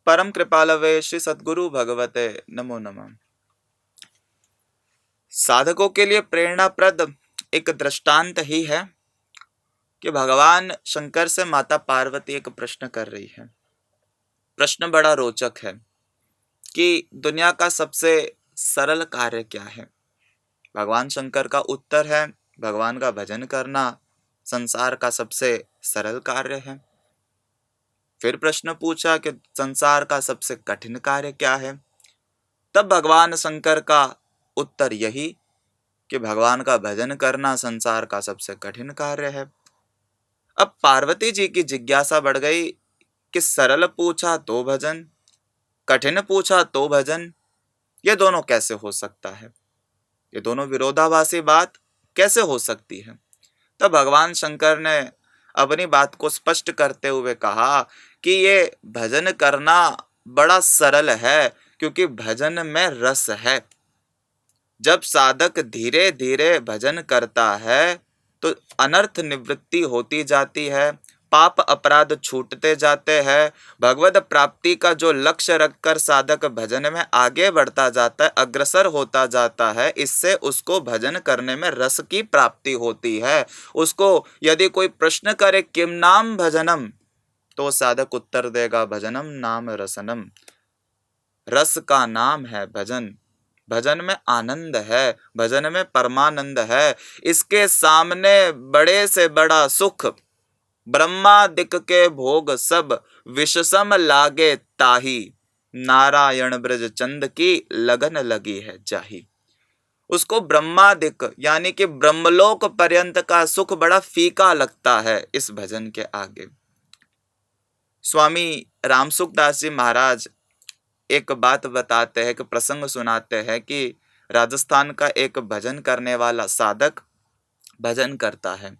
परम कृपालवे श्री सद्गुरु भगवते नमो नमः। साधकों के लिए प्रेरणाप्रद एक दृष्टांत ही है कि भगवान शंकर से माता पार्वती एक प्रश्न कर रही है। प्रश्न बड़ा रोचक है कि दुनिया का सबसे सरल कार्य क्या है। भगवान शंकर का उत्तर है भगवान का भजन करना संसार का सबसे सरल कार्य है। फिर प्रश्न पूछा कि संसार का सबसे कठिन कार्य क्या है। तब भगवान शंकर का उत्तर यही कि भगवान का भजन करना संसार का सबसे कठिन कार्य है। अब पार्वती जी की जिज्ञासा बढ़ गई कि सरल पूछा तो भजन, कठिन पूछा तो भजन, ये दोनों कैसे हो सकता है? ये दोनों विरोधाभासी बात कैसे हो सकती है? तब भगवान शंकर ने अपनी बात को स्पष्ट करते हुए कहा कि ये भजन करना बड़ा सरल है, क्योंकि भजन में रस है। जब साधक धीरे धीरे भजन करता है तो अनर्थ निवृत्ति होती जाती है, पाप अपराध छूटते जाते हैं। भगवत प्राप्ति का जो लक्ष्य रखकर साधक भजन में आगे बढ़ता जाता है, अग्रसर होता जाता है, इससे उसको भजन करने में रस की प्राप्ति होती है। उसको यदि कोई प्रश्न करे किम नाम भजनम, तो साधक उत्तर देगा भजनम नाम रसनम। रस का नाम है भजन। भजन में आनंद है, भजन में परमानंद है। इसके सामने बड़े से बड़ा सुख ब्रह्मादिक के भोग सब विषसम लागे ताही, नारायण ब्रज चंद की लगन लगी है जाही। उसको ब्रह्मादिक यानी कि ब्रह्मलोक पर्यंत का सुख बड़ा फीका लगता है इस भजन के आगे। स्वामी रामसुखदास जी महाराज एक बात बताते हैं कि प्रसंग सुनाते हैं कि राजस्थान का एक भजन करने वाला साधक भजन करता है।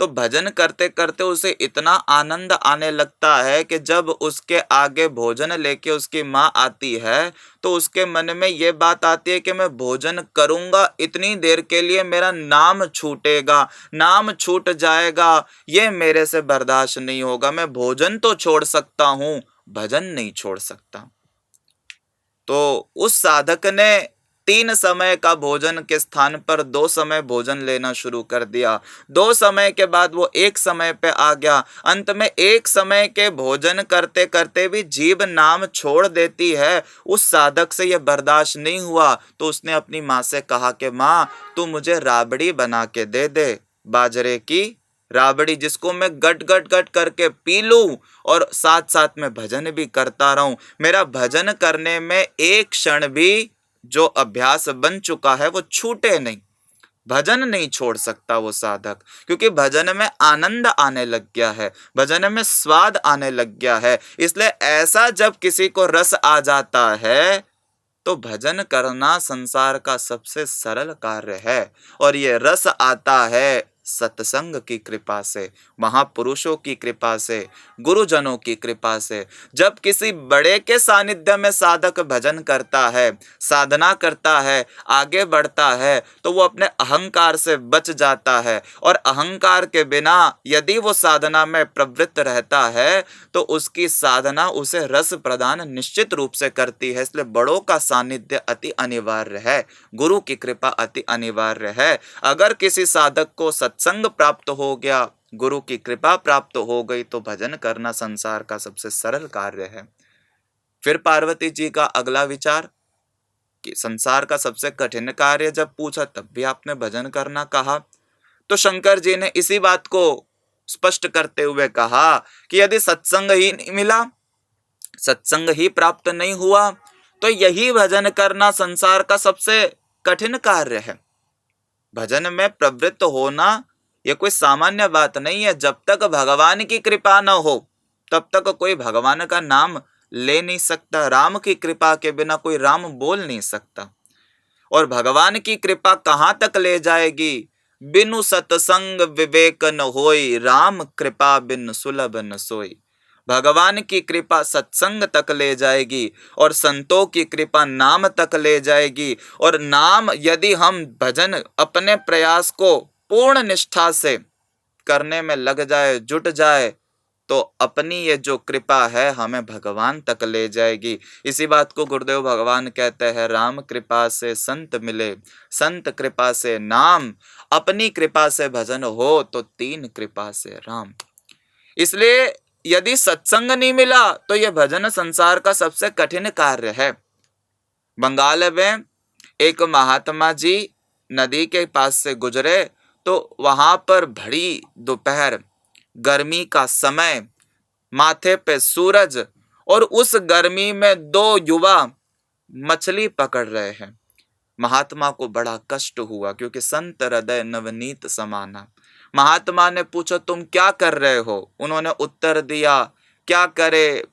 तो भजन करते करते उसे इतना आनंद आने लगता है कि जब उसके आगे भोजन लेके उसकी माँ आती है तो उसके मन में ये बात आती है कि मैं भोजन करूंगा, इतनी देर के लिए मेरा नाम छूटेगा, नाम छूट जाएगा, ये मेरे से बर्दाश्त नहीं होगा। मैं भोजन तो छोड़ सकता हूँ, भजन नहीं छोड़ सकता। तो उस साधक ने 3 समय का भोजन के स्थान पर 2 समय भोजन लेना शुरू कर दिया। 2 समय के बाद वो 1 समय पे आ गया। अंत में 1 समय के भोजन करते करते भी जीभ नाम छोड़ देती है। उस साधक से यह बर्दाश्त नहीं हुआ तो उसने अपनी माँ से कहा कि माँ, तू मुझे राबड़ी बना के दे दे, बाजरे की राबड़ी, जिसको मैं गट गट गट करके पी लूं और साथ साथ में भजन भी करता रहूं। मेरा भजन करने में एक क्षण भी जो अभ्यास बन चुका है वो छूटे नहीं। भजन नहीं छोड़ सकता वो साधक, क्योंकि भजन में आनंद आने लग गया है, भजन में स्वाद आने लग गया है। इसलिए ऐसा जब किसी को रस आ जाता है तो भजन करना संसार का सबसे सरल कार्य है। और ये रस आता है सत्संग की कृपा से, महापुरुषों की कृपा से, गुरुजनों की कृपा से। जब किसी बड़े के सानिध्य में साधक भजन करता है, साधना करता है, आगे बढ़ता है, तो वो अपने अहंकार से बच जाता है। और अहंकार के बिना यदि वो साधना में प्रवृत्त रहता है तो उसकी साधना उसे रस प्रदान निश्चित रूप से करती है। इसलिए बड़ों का सानिध्य अति अनिवार्य है, गुरु की कृपा अति अनिवार्य है। अगर किसी साधक को सत्संग प्राप्त हो गया, गुरु की कृपा प्राप्त हो गई, तो भजन करना संसार का सबसे सरल कार्य है। फिर पार्वती जी का अगला विचार कि संसार का सबसे कठिन कार्य जब पूछा तब भी आपने भजन करना कहा। तो शंकर जी ने इसी बात को स्पष्ट करते हुए कहा कि यदि सत्संग ही नहीं मिला, सत्संग ही प्राप्त नहीं हुआ, तो यही भजन करना संसार का सबसे कठिन कार्य है। भजन में प्रवृत्त होना यह कोई सामान्य बात नहीं है। जब तक भगवान की कृपा न हो तब तक कोई भगवान का नाम ले नहीं सकता। राम की कृपा के बिना कोई राम बोल नहीं सकता। और भगवान की कृपा कहाँ तक ले जाएगी? बिनु सत्संग विवेक न होई, राम कृपा बिन सुलभ न सोई। भगवान की कृपा सत्संग तक ले जाएगी और संतों की कृपा नाम तक ले जाएगी। और नाम यदि हम भजन अपने प्रयास को पूर्ण निष्ठा से करने में लग जाए, जुट जाए, तो अपनी ये जो कृपा है हमें भगवान तक ले जाएगी। इसी बात को गुरुदेव भगवान कहते हैं, राम कृपा से संत मिले, संत कृपा से नाम, अपनी कृपा से भजन हो तो तीन कृपा से राम। इसलिए यदि सत्संग नहीं मिला तो यह भजन संसार का सबसे कठिन कार्य है। बंगाल में एक महात्मा जी नदी के पास से गुजरे तो वहां पर बड़ी दोपहर, गर्मी का समय, माथे पे सूरज, और उस गर्मी में दो युवा मछली पकड़ रहे हैं। महात्मा को बड़ा कष्ट हुआ क्योंकि संत हृदय नवनीत समाना। महात्मा ने पूछा तुम क्या कर रहे हो? उन्होंने उत्तर दिया, क्या करे,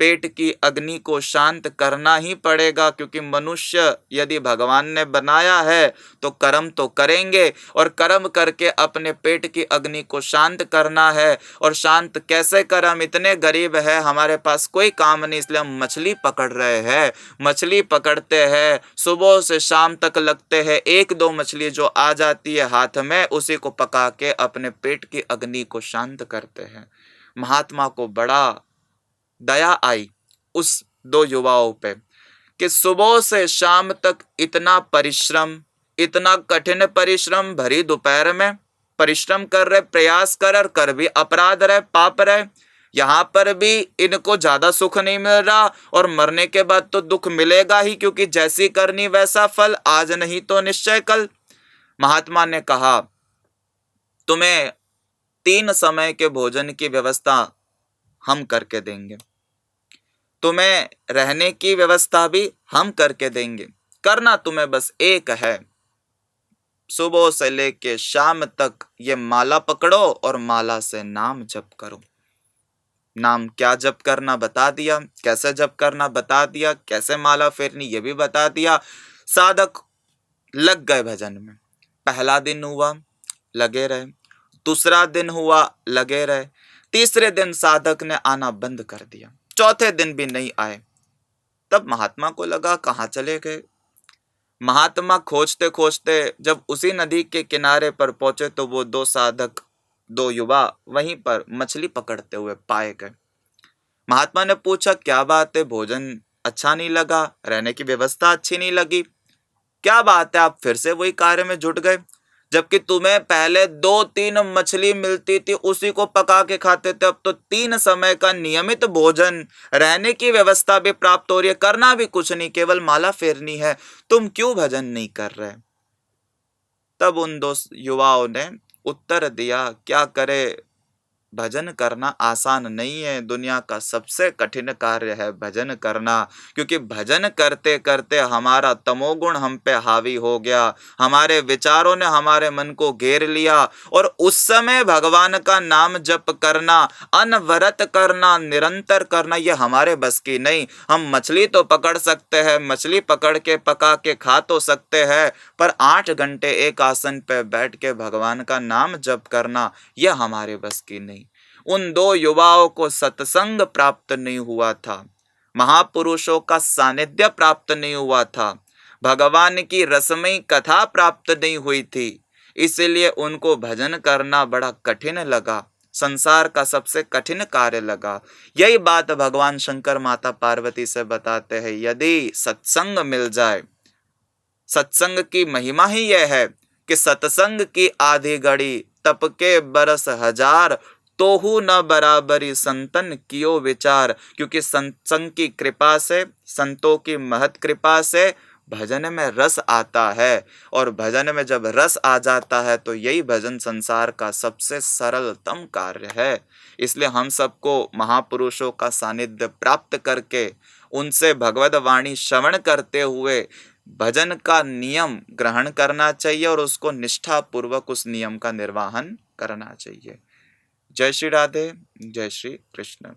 पेट की अग्नि को शांत करना ही पड़ेगा, क्योंकि मनुष्य यदि भगवान ने बनाया है तो कर्म तो करेंगे, और कर्म करके अपने पेट की अग्नि को शांत करना है। और शांत कैसे करें, हम इतने गरीब है, हमारे पास कोई काम नहीं, इसलिए हम मछली पकड़ रहे हैं। मछली पकड़ते हैं, सुबह से शाम तक लगते हैं, एक दो मछली जो आ जाती है हाथ में उसी को पका के अपने पेट की अग्नि को शांत करते हैं। महात्मा को बड़ा दया आई उस दो युवाओं पे कि सुबह से शाम तक इतना परिश्रम, इतना कठिन परिश्रम, भरी दोपहर में परिश्रम कर रहे, प्रयास कर भी अपराध रहे, पाप रहे। यहाँ पर भी इनको ज्यादा सुख नहीं मिल रहा, और मरने के बाद तो दुख मिलेगा ही, क्योंकि जैसी करनी वैसा फल, आज नहीं तो निश्चय कल। महात्मा ने कहा तुम्हें 3 समय के भोजन की व्यवस्था हम करके देंगे, तुम्हें रहने की व्यवस्था भी हम करके देंगे, करना तुम्हें बस एक है, सुबह से लेके शाम तक ये माला पकड़ो और माला से नाम जप करो। नाम क्या जप करना बता दिया, कैसे जप करना बता दिया, कैसे माला फेरनी ये भी बता दिया। साधक लग गए भजन में। पहला दिन हुआ लगे रहे, दूसरा दिन हुआ लगे रहे, तीसरे दिन साधक ने आना बंद कर दिया, चौथे दिन भी नहीं आए। तब महात्मा को लगा कहाँ चले गए। महात्मा खोजते खोजते जब उसी नदी के किनारे पर पहुंचे तो वो दो साधक, दो युवा वहीं पर मछली पकड़ते हुए पाए गए। महात्मा ने पूछा क्या बात है, भोजन अच्छा नहीं लगा, रहने की व्यवस्था अच्छी नहीं लगी, क्या बात है, आप फिर से वही कार्य में जुट गए, जबकि तुम्हें पहले 2-3 मछली मिलती थी उसी को पका के खाते थे, अब तो 3 समय का नियमित भोजन, रहने की व्यवस्था भी प्राप्त हो रही है, करना भी कुछ नहीं, केवल माला फेरनी है, तुम क्यों भजन नहीं कर रहे? तब उन दो युवाओं ने उत्तर दिया, क्या करे, भजन करना आसान नहीं है, दुनिया का सबसे कठिन कार्य है भजन करना, क्योंकि भजन करते करते हमारा तमोगुण हम पे हावी हो गया, हमारे विचारों ने हमारे मन को घेर लिया, और उस समय भगवान का नाम जप करना, अनवरत करना, निरंतर करना, ये हमारे बस की नहीं। हम मछली तो पकड़ सकते हैं, मछली पकड़ के पका के खा तो सकते हैं, पर 8 घंटे एक आसन पे बैठ के भगवान का नाम जप करना यह हमारे बस की नहीं। उन दो युवाओं को सत्संग प्राप्त नहीं हुआ था, महापुरुषों का सानिध्य प्राप्त नहीं हुआ था, भगवान की रसमयी कथा प्राप्त नहीं हुई थी, इसलिए उनको भजन करना बड़ा कठिन लगा, संसार का सबसे कठिन कार्य लगा। यही बात भगवान शंकर माता पार्वती से बताते हैं, यदि सत्संग मिल जाए, सत्संग की महिमा ही यह है कि सत्संग की आधी घड़ी तप के बरस हजार, तोहू न बराबरी संतन कियो विचार, क्योंकि सत्संग की कृपा से, संतों की महत कृपा से भजन में रस आता है, और भजन में जब रस आ जाता है तो यही भजन संसार का सबसे सरलतम कार्य है। इसलिए हम सबको महापुरुषों का सानिध्य प्राप्त करके उनसे भगवद वाणी श्रवण करते हुए भजन का नियम ग्रहण करना चाहिए, और उसको निष्ठा पूर्वक उस नियम का निर्वहन करना चाहिए। जय श्री राधे, जय श्री कृष्ण।